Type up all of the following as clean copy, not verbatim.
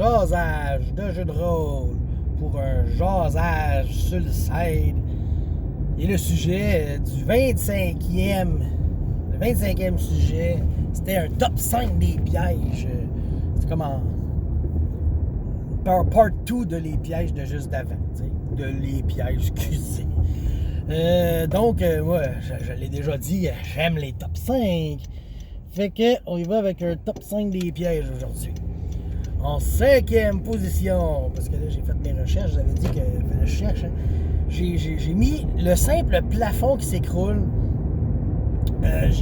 jasage de jeu de rôle pour un jasage sur le side. Et le sujet du 25e, le 25e sujet, c'était un top 5 des pièges. C'est comme en part 2 de les pièges de juste d'avant, de les pièges, excusez. Donc, moi, je l'ai déjà dit, j'aime les top 5. Fait que, on y va avec un top 5 des pièges aujourd'hui. En 5e position, parce que là, j'ai fait mes recherches, j'avais dit que je cherche, hein. J'ai mis le simple plafond qui s'écroule.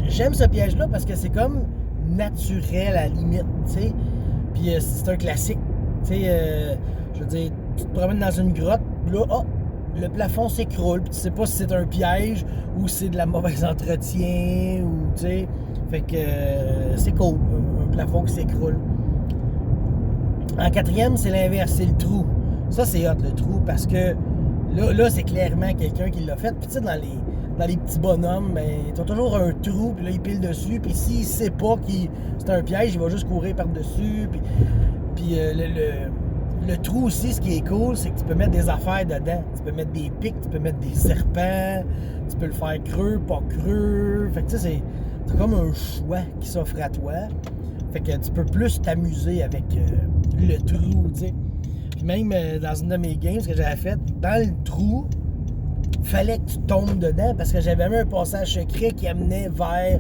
J'aime ce piège-là parce que c'est comme naturel à la limite, tu sais. Puis c'est un classique. Tu sais, je veux dire, tu te promènes dans une grotte, là, le plafond s'écroule, puis tu sais pas si c'est un piège ou c'est de la mauvaise entretien, ou tu sais. Fait que c'est cool, un plafond qui s'écroule. En 4e, c'est l'inverse, c'est le trou. Ça, c'est hot, le trou, parce que là c'est clairement quelqu'un qui l'a fait. Puis tu sais, dans les petits bonhommes, ben, t'as toujours un trou, puis là, il pile dessus, puis s'il sait pas que c'est un piège, il va juste courir par-dessus, puis le trou aussi, ce qui est cool, c'est que tu peux mettre des affaires dedans. Tu peux mettre des pics, tu peux mettre des serpents, tu peux le faire creux, pas creux. Fait que tu sais, c'est comme un choix qui s'offre à toi. Fait que tu peux plus t'amuser avec le trou, tu sais. Puis même dans une de mes games, ce que j'avais fait, dans le trou, fallait que tu tombes dedans parce que j'avais mis un passage secret qui amenait vers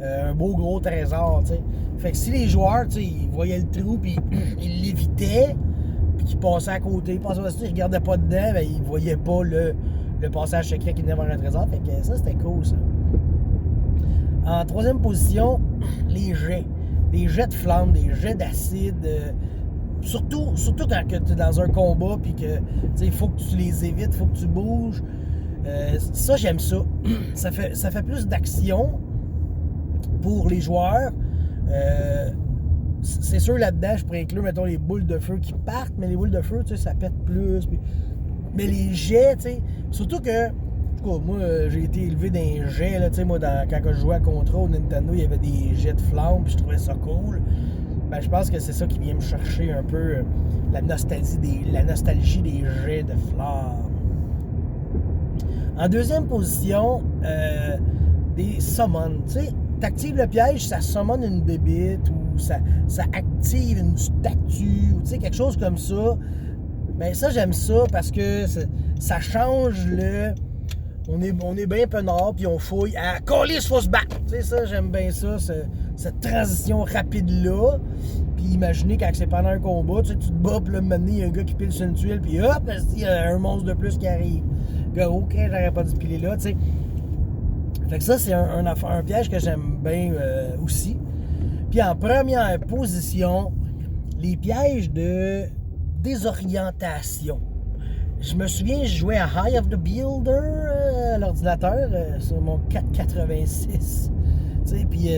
un beau gros trésor, tu sais. Fait que si les joueurs, tu sais, ils voyaient le trou puis ils l'évitaient, puis qu'ils passaient à côté, ils regardaient pas dedans, ben ils voyaient pas le passage secret qui venait vers un trésor. Fait que ça, c'était cool, ça. En 3e position, les jets. Des jets de flammes, des jets d'acide. Surtout quand tu es dans un combat puis que il faut que tu les évites, il faut que tu bouges. Ça, j'aime ça. Ça fait plus d'action pour les joueurs. C'est sûr, là-dedans, je pourrais inclure, mettons, les boules de feu qui partent, mais les boules de feu, ça pète plus. Mais les jets, tu sais, surtout que, en tout cas, moi, j'ai été élevé dans les jets, là, tu sais, moi, quand je jouais à Contra au Nintendo, il y avait des jets de flammes, puis je trouvais ça cool. Ben, je pense que c'est ça qui vient me chercher un peu la nostalgie des jets de flammes. En 2e position, des summons. Tu sais, t'actives le piège, ça summon une bébite ou ça active une statue, ou tu sais, quelque chose comme ça. Ben ça, j'aime ça parce que ça change le... On est bien peinard, puis on fouille à coller, il faut se battre. Tu sais, ça, j'aime bien ça, cette transition rapide-là. Puis imaginez quand c'est pendant un combat, tu sais, tu te bats, puis là, maintenant, il y a un gars qui pile sur une tuile, puis hop, il y a un monstre de plus qui arrive. Puis ok, j'aurais pas dû piler là, tu sais. Fait que ça, c'est un piège que j'aime bien aussi. Puis en première position, les pièges de désorientation. Je me souviens, je jouais à Eye of the Beholder à l'ordinateur sur mon 486. Tu sais, puis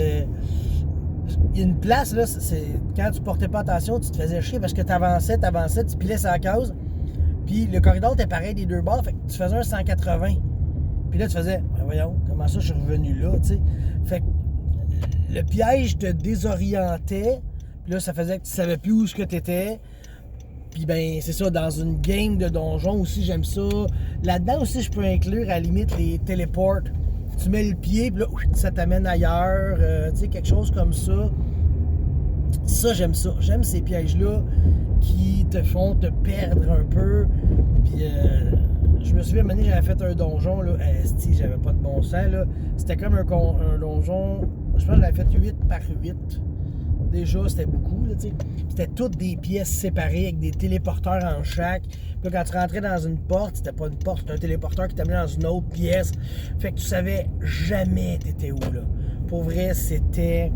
il y a une place, là, c'est quand tu portais pas attention, tu te faisais chier parce que t'avançais, tu pilais sa case. Puis le corridor était pareil des deux bords, fait que tu faisais un 180. Puis là, tu faisais, ben voyons, comment ça je suis revenu là, tu sais. Fait que le piège te désorientait, puis là, ça faisait que tu savais plus où ce que t'étais. Puis ben, c'est ça, dans une game de donjon aussi, j'aime ça. Là-dedans aussi, je peux inclure à la limite les téléports. Tu mets le pied, puis là, ça t'amène ailleurs, tu sais, quelque chose comme ça. Ça, j'aime ça. J'aime ces pièges-là qui te font te perdre un peu. Puis je me souviens, à un moment donné, j'avais fait un donjon, là, j'avais pas de bon sens, là. C'était comme un donjon, je pense que j'avais fait 8 par 8. Déjà, c'était beaucoup, là, tu sais. C'était toutes des pièces séparées avec des téléporteurs en chaque. Puis là, quand tu rentrais dans une porte, c'était pas une porte, c'était un téléporteur qui t'amenait dans une autre pièce. Fait que tu savais jamais t'étais où, là. Pour vrai, c'était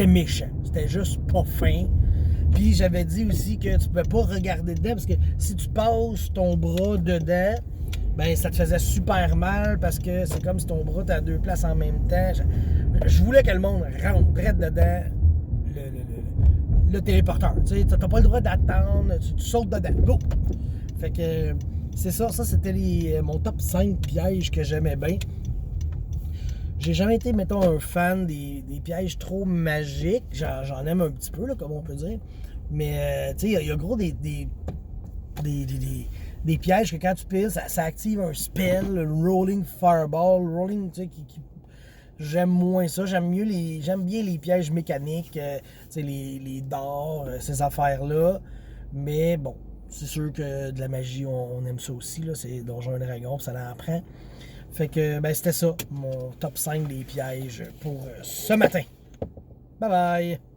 méchant. C'était juste pas fin. Puis j'avais dit aussi que tu pouvais pas regarder dedans parce que si tu passes ton bras dedans, ben ça te faisait super mal parce que c'est comme si ton bras était à deux places en même temps. Je voulais que le monde rentre direct dedans le téléporteur. Tu sais, t'as pas le droit d'attendre, tu sautes dedans. Go! Fait que c'est ça. Ça, c'était mon top 5 pièges que j'aimais bien. j'ai jamais été, mettons, un fan des pièges trop magiques. J'en aime un petit peu, là, comme on peut dire. Mais, tu sais, il y a gros des pièges que quand tu piles, ça active un spell, le rolling fireball, rolling, tu sais, j'aime moins ça. J'aime bien les pièges mécaniques, tu sais, les dards, ces affaires-là. Mais bon, c'est sûr que de la magie, on aime ça aussi, là. C'est Donjons et Dragons, ça en prend. Fait que, ben, c'était ça, mon top 5 des pièges pour ce matin. Bye bye!